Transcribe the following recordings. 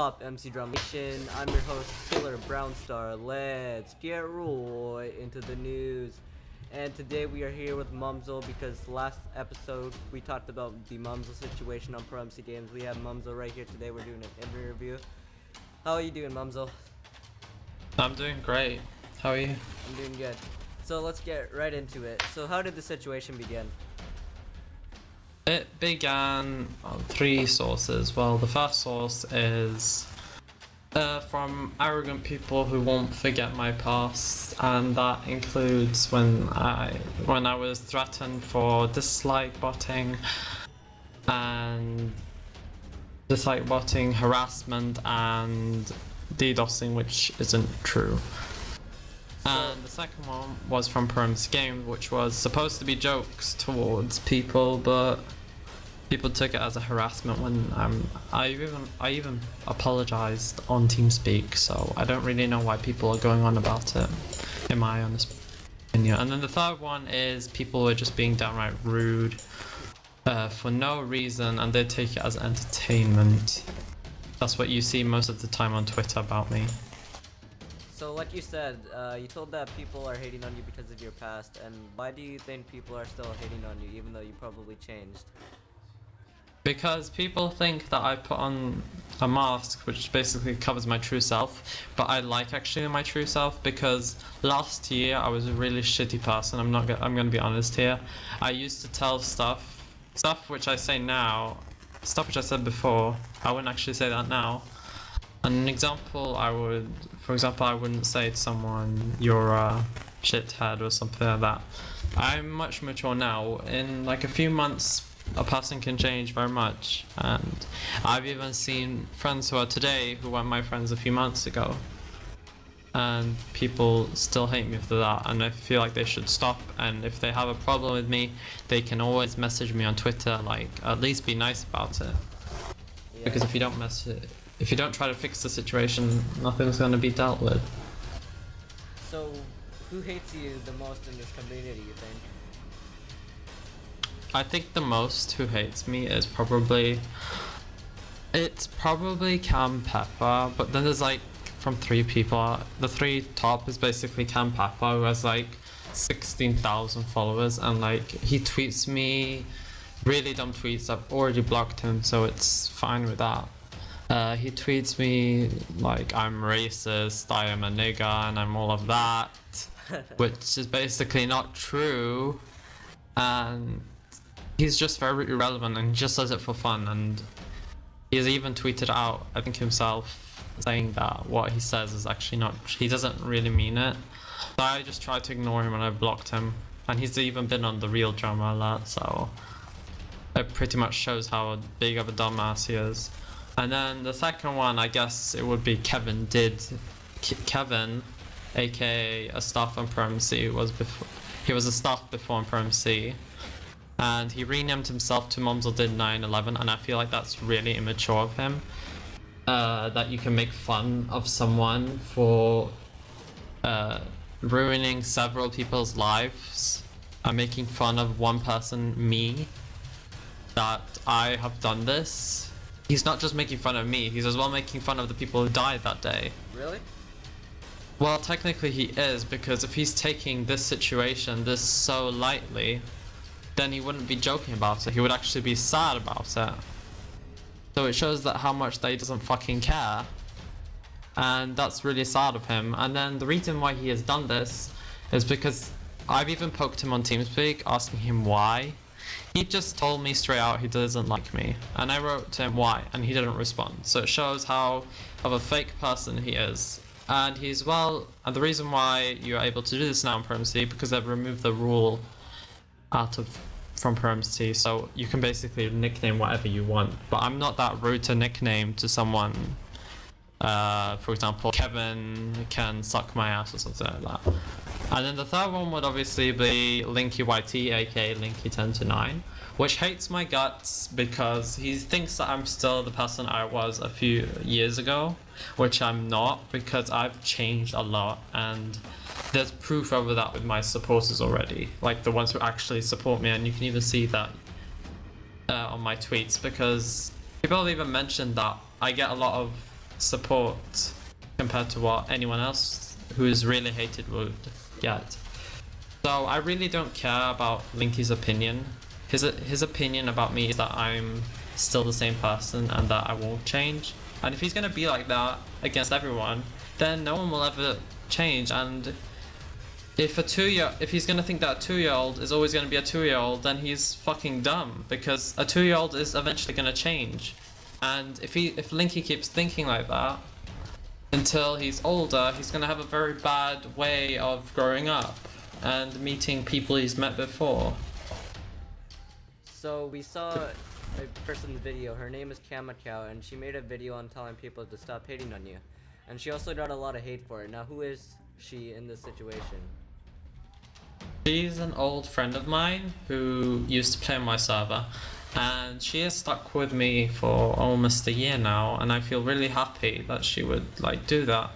up, MC Drum Nation? I'm your host, Killer Brownstar. Let's get right into the news. And today we are here with Mumzel because last episode we talked about the Mumzel situation on Pro MC Games. We have Mumzel right here today. We're doing an interview. How are you doing, Mumzel? I'm doing great. How are you? I'm doing good. So let's get right into it. So how did the situation begin? It began on three sources. Well, the first source is from arrogant people who won't forget my past, and that includes when I was threatened for dislike botting and harassment and DDoSing, which isn't true. And the second one was from Parody Games, which was supposed to be jokes towards people, but people took it as a harassment when I even apologized on TeamSpeak, so I don't really know why people are going on about it, in my honest opinion. And then the third one is people were just being downright rude for no reason, and they take it as entertainment. That's what you see most of the time on Twitter about me. So like you said, you told that people are hating on you because of your past, and why do you think people are still hating on you even though you probably changed? Because people think that I put on a mask which basically covers my true self, but I like actually my true self, because last year I was a really shitty person. I'm gonna be honest here. I used to tell stuff which I say now, stuff which I said before. I wouldn't actually say that now. An example, for example, I wouldn't say to someone, "You're a shithead" or something like that. I'm much mature now. In like a few months, a person can change very much, and I've even seen friends who are today who weren't my friends a few months ago, and people still hate me for that, and I feel like they should stop. And if they have a problem with me, they can always message me on Twitter, like, at least be nice about it. Yeah. Because if you don't try to fix the situation, nothing's going to be dealt with. So who hates you the most in this community, you think? I think the most who hates me is probably Cam Pepper, but then there's like from three people. The three top is basically Cam Pepper, who has like 16,000 followers, and like he tweets me really dumb tweets. I've already blocked him, so it's fine with that. He tweets me like I'm racist, I am a nigger, and I'm all of that, which is basically not true, and he's just very irrelevant, and he just does it for fun. And he's even tweeted out, I think himself, saying that what he says is actually not, he doesn't really mean it. So I just tried to ignore him and I blocked him, and he's even been on the Real Drama Alert, so it pretty much shows how big of a dumbass he is. And then the second one, I guess it would be Kevin, aka a staff on Pro MC. He was a staff before on Pro MC, and he renamed himself to Mumzel did 9/11, and I feel like that's really immature of him. That you can make fun of someone for ruining several people's lives and making fun of one person, me, that I have done this. He's not just making fun of me, he's as well making fun of the people who died that day. Really? Well, technically he is, because if he's taking this situation this so lightly, then he wouldn't be joking about it, he would actually be sad about it. So it shows that how much that he doesn't fucking care, and that's really sad of him. And then the reason why he has done this is because I've even poked him on TeamSpeak asking him why. He just told me straight out he doesn't like me, and I wrote to him why, and he didn't respond. So it shows how of a fake person he is. And and the reason why you're able to do this now in Pro MC, because they've removed the rule from Pro MC, so you can basically nickname whatever you want. But I'm not that rude to nickname to someone. For example, Kevin can suck my ass or something like that. And then the third one would obviously be Linky YT, aka Linky1029, which hates my guts because he thinks that I'm still the person I was a few years ago, which I'm not, because I've changed a lot, and there's proof over that with my supporters already, like the ones who actually support me, and you can even see that on my tweets, because people have even mentioned that I get a lot of support compared to what anyone else who is really hated would get. So I really don't care about Linky's opinion. His opinion about me is that I'm still the same person and that I won't change. And if he's gonna be like that against everyone, then no one will ever change. And if he's gonna think that a 2-year-old is always gonna be a 2-year-old, then he's fucking dumb, because a 2-year-old is eventually gonna change. And if Linky keeps thinking like that until he's older, he's gonna have a very bad way of growing up and meeting people he's met before. So we saw a person's video. Her name is Kamakau, and she made a video on telling people to stop hating on you. And she also got a lot of hate for it. Now, who is she in this situation? She's an old friend of mine who used to play on my server, and she has stuck with me for almost a year now, and I feel really happy that she would like do that.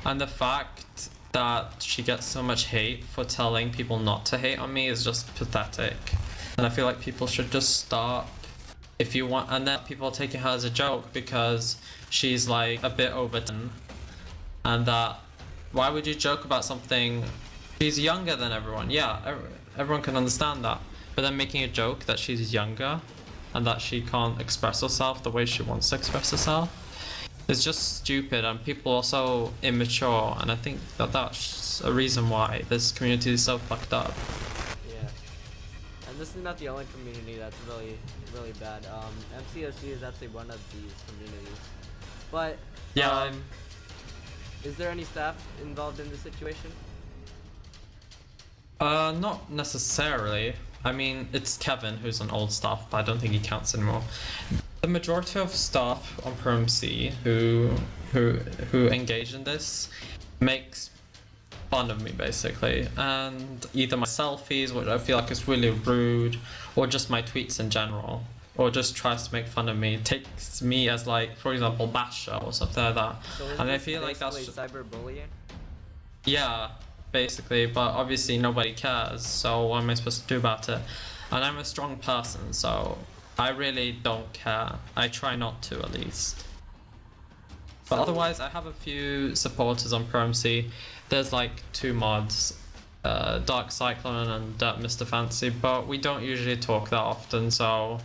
And the fact that she gets so much hate for telling people not to hate on me is just pathetic. And I feel like people should just stop if you want, and then people are taking her as a joke because she's like a bit over 10, and that why would you joke about something? She's younger than everyone. Yeah, everyone can understand that, but then making a joke that she's younger and that she can't express herself the way she wants to express herself is just stupid, and people are so immature, and I think that that's a reason why this community is so fucked up. And this is not the only community that's really bad. MCOC is actually one of these communities. But Yeah. Is there any staff involved in this situation? Not necessarily. I mean, it's Kevin who's an old staff, but I don't think he counts anymore. The majority of staff on ProMC who engage in this makes fun of me basically, and either my selfies, which I feel like is really rude, or just my tweets in general, or just tries to make fun of me, takes me as like, for example, Basher or something like that. So and I feel like that's cyberbullying? Yeah, basically, but obviously nobody cares, so what am I supposed to do about it? And I'm a strong person, so I really don't care. I try not to, at least. But otherwise, I have a few supporters on ProMC. There's like 2 mods, Dark Cyclone and Mr. Fancy, but we don't usually talk that often, so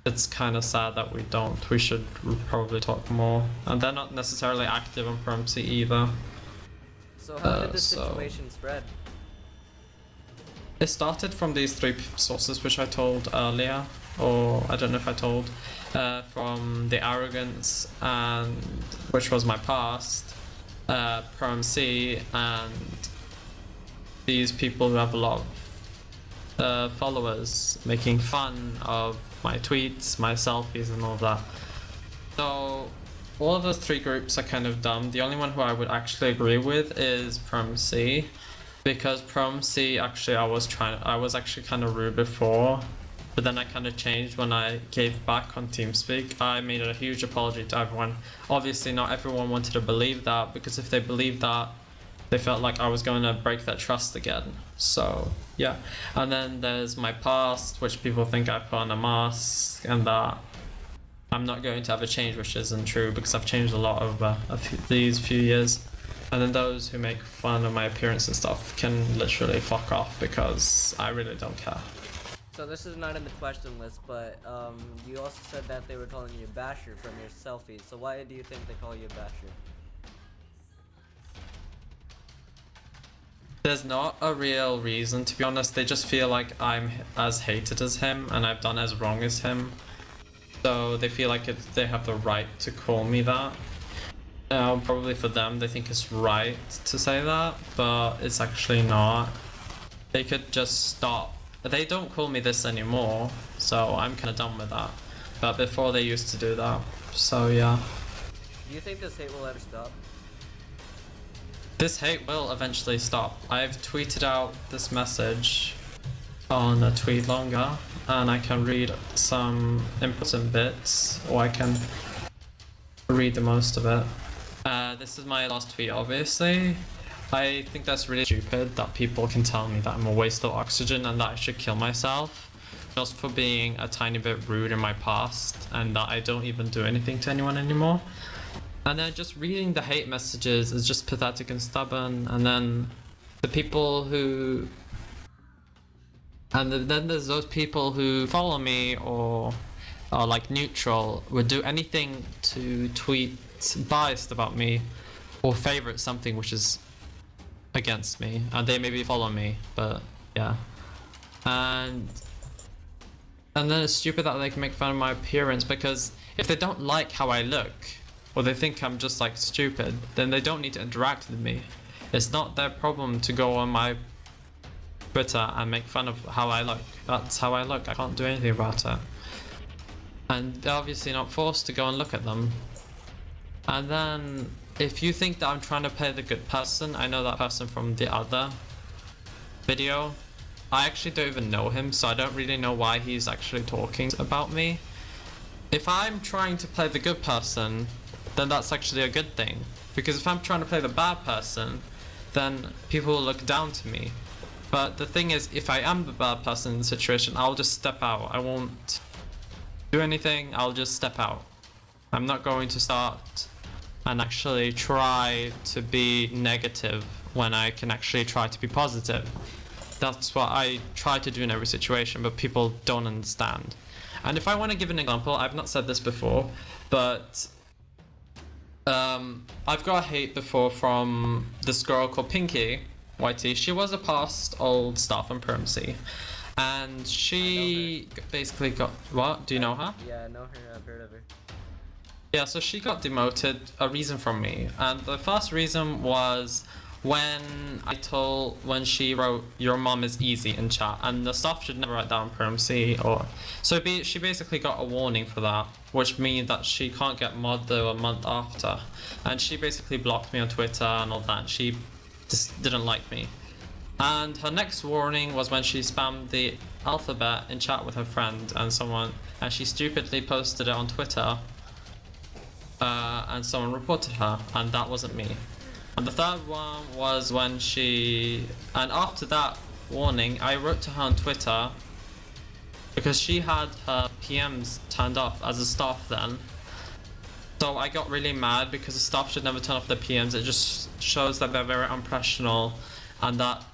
it's kind of sad that we don't. We should probably talk more. And they're not necessarily active on ProMC either. So how did this situation spread? It started from these 3 sources which I told earlier, or I don't know if I told, from the Arrogance, and which was my past, ProMC, and these people who have a lot of followers making fun of my tweets, my selfies, and all of that. So all of those 3 groups are kind of dumb. The only one who I would actually agree with is ProMC, because ProMC actually I was actually kind of rude before, but then I kind of changed when I gave back on TeamSpeak. I made a huge apology to everyone. Obviously not everyone wanted to believe that, because if they believed that, they felt like I was going to break their trust again. So yeah. And then there's my past, which people think I put on a mask and that I'm not going to ever change, which isn't true, because I've changed a lot over these few years. And then those who make fun of my appearance and stuff can literally fuck off, because I really don't care. So this is not in the question list, but you also said that they were calling you a basher from your selfies. So why do you think they call you a basher? There's not a real reason, to be honest. They just feel like I'm as hated as him and I've done as wrong as him. So they feel like they have the right to call me that. Probably for them, they think it's right to say that, but it's actually not. They could just stop. They don't call me this anymore, so I'm kind of done with that. But before they used to do that, so yeah. Do you think this hate will ever stop? This hate will eventually stop. I've tweeted out this message on a tweet longer, and I can read some important bits, or I can read the most of it. This is my last tweet, obviously. I think that's really stupid that people can tell me that I'm a waste of oxygen and that I should kill myself just for being a tiny bit rude in my past, and that I don't even do anything to anyone anymore. And then just reading the hate messages is just pathetic and stubborn. And then the people who, then there's those people who follow me or are like neutral, would do anything to tweet biased about me or favorite something which is against me, and they maybe follow me, but yeah. And then it's stupid that they can make fun of my appearance, because if they don't like how I look or they think I'm just like stupid, then they don't need to interact with me. It's not their problem to go on my Twitter and make fun of how I look. That's how I look. I can't do anything about it. And they're obviously not forced to go and look at them. And then if you think that I'm trying to play the good person, I know that person from the other video. I actually don't even know him, so I don't really know why he's actually talking about me. If I'm trying to play the good person, then that's actually a good thing. Because if I'm trying to play the bad person, then people will look down to me. But the thing is, if I am the bad person in the situation, I'll just step out. I won't do anything, I'll just step out. I'm not going to start and actually try to be negative when I can actually try to be positive. That's what I try to do in every situation, but people don't understand. And if I want to give an example, I've not said this before, but I've got hate before from this girl called Pinky YT. She was a past old staff on Permc, and she basically got, what? Do you know her? Yeah, I know her. I've heard of her. Yeah, so she got demoted, a reason from me. And the first reason was when she wrote "your mom is easy" in chat, and the staff should never write down Permc or so. She basically got a warning for that, which means that she can't get mod though a month after. And she basically blocked me on Twitter and all that. She just didn't like me. And her next warning was when she spammed the alphabet in chat with her friend and she stupidly posted it on Twitter. And someone reported her, and that wasn't me. And the third one was when and after that warning, I wrote to her on Twitter because she had her PMs turned off as a staff then. So I got really mad because the staff should never turn off their PMs. It just shows that they're very unprofessional, and that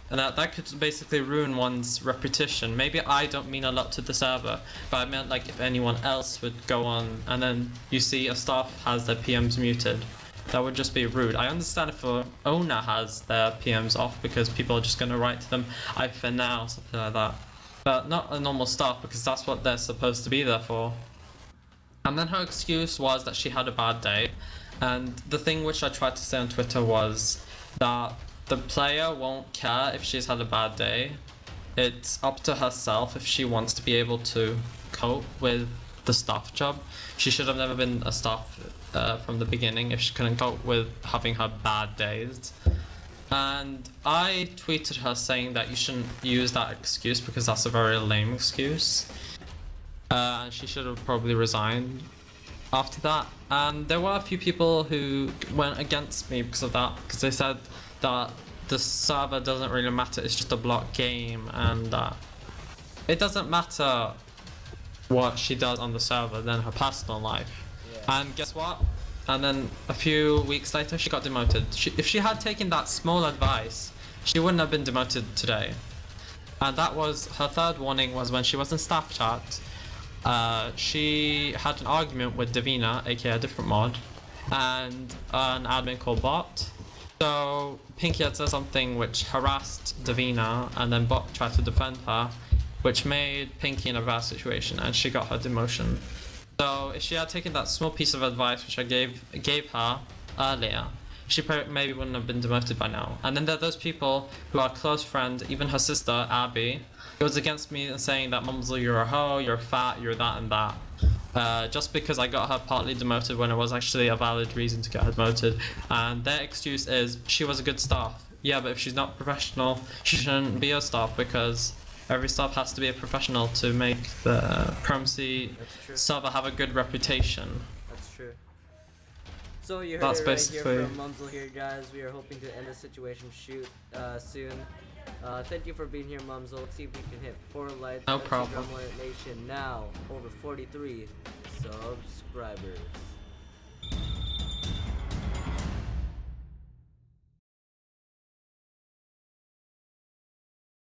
that could basically ruin one's reputation. Maybe I don't mean a lot to the server, but I meant like if anyone else would go on and then you see a staff has their PMs muted, that would just be rude. I understand if an owner has their PMs off because people are just going to write to them, I for now, something like that. But not a normal staff, because that's what they're supposed to be there for. And then her excuse was that she had a bad day. And the thing which I tried to say on Twitter was that the player won't care if she's had a bad day. It's up to herself if she wants to be able to cope with the staff job. She should have never been a staff from the beginning if she couldn't cope with having her bad days. And I tweeted her saying that you shouldn't use that excuse because that's a very lame excuse. And she should have probably resigned after that. And there were a few people who went against me because of that, because they said that the server doesn't really matter, it's just a block game, and it doesn't matter what she does on the server than her personal life. Yeah. And guess what? And then a few weeks later she got demoted. If she had taken that small advice, she wouldn't have been demoted today. And that was her third warning, was when she was in staff chat. She had an argument with Davina, aka a different mod, and an admin called Bot. So Pinky had said something which harassed Davina, and then Bot tried to defend her, which made Pinky in a bad situation, and she got her demotion. So if she had taken that small piece of advice which I gave her earlier, she maybe wouldn't have been demoted by now. And then there are those people who are close friends, even her sister Abby, goes against me and saying that Mumzel, you're a hoe, you're fat, you're that and that. Just because I got her partly demoted when it was actually a valid reason to get her demoted. And their excuse is she was a good staff. Yeah, but if she's not professional, she shouldn't be a staff, because every staff has to be a professional to make the Permc server have a good reputation. That's true. So you heard That's it right basically here from Mumzel here, guys. We are hoping to end the situation soon. Thank you for being here, Mumzel. Let's see if we can hit 4 likes. No Let's see problem. Drumlet Nation now over 43 subscribers.